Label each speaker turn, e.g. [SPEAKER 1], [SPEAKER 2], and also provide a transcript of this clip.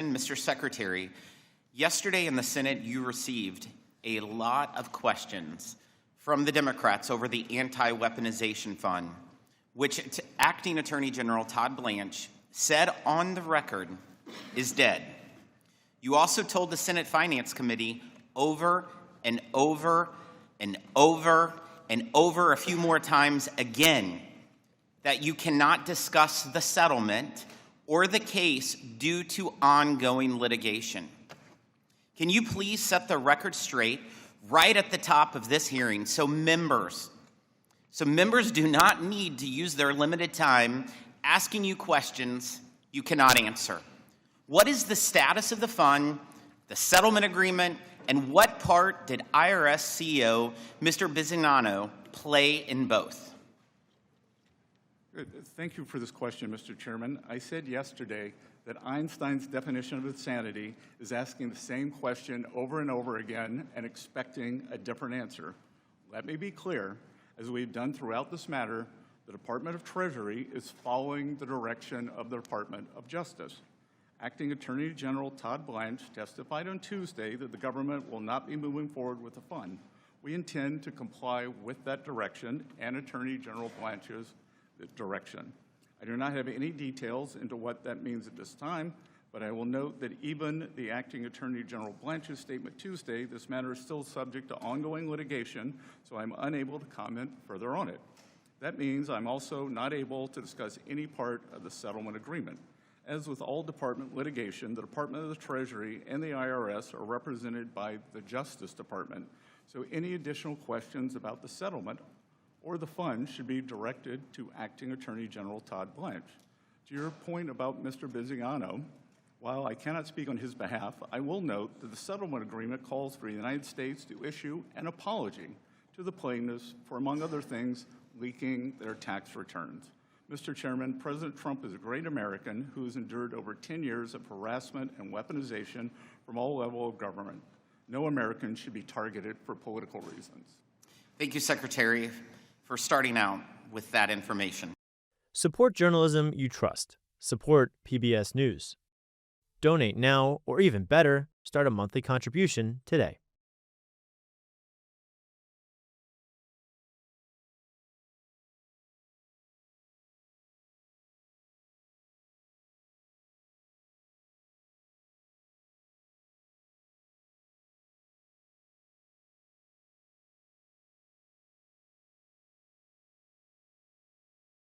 [SPEAKER 1] Chairman, Mr. Secretary, yesterday in the Senate you received a lot of questions from the Democrats over the Anti-Weaponization Fund, which Acting Attorney General Todd Blanche said on the record is dead. You also told the Senate Finance Committee over and over and over and over a few more times again that you cannot discuss the settlement or the case due to ongoing litigation. Can you please set the record straight right at the top of this hearing so members do not need to use their limited time asking you questions you cannot answer? What is the status of the fund, the settlement agreement, and what part did IRS CEO Mr. Bisignano play in both?
[SPEAKER 2] Thank you for this question, Mr. Chairman. I said yesterday that Einstein's definition of insanity is asking the same question over and over again and expecting a different answer. Let me be clear, as we've done throughout this matter, the Department of Treasury is following the direction of the Department of Justice. Acting Attorney General Todd Blanche testified on Tuesday that the government will not be moving forward with the fund. We intend to comply with that direction and Attorney General Blanche's direction. I do not have any details into what that means at this time, but I will note that even the Acting Attorney General Blanche's statement Tuesday, this matter is still subject to ongoing litigation, so I'm unable to comment further on it. That means I'm also not able to discuss any part of the settlement agreement. As with all department litigation, the Department of the Treasury and the IRS are represented by the Justice Department, so any additional questions about the settlement or the fund should be directed to Acting Attorney General Todd Blanche. To your point about Mr. Bisignano, while I cannot speak on his behalf, I will note that the settlement agreement calls for the United States to issue an apology to the plaintiffs for, among other things, leaking their tax returns. Mr. Chairman, President Trump is a great American who has endured over 10 years of harassment and weaponization from all levels of government. No American should be targeted for political reasons.
[SPEAKER 1] Thank you, Secretary, for starting out with that information.
[SPEAKER 3] Support journalism you trust. Support PBS News. Donate now, or even better, start a monthly contribution today.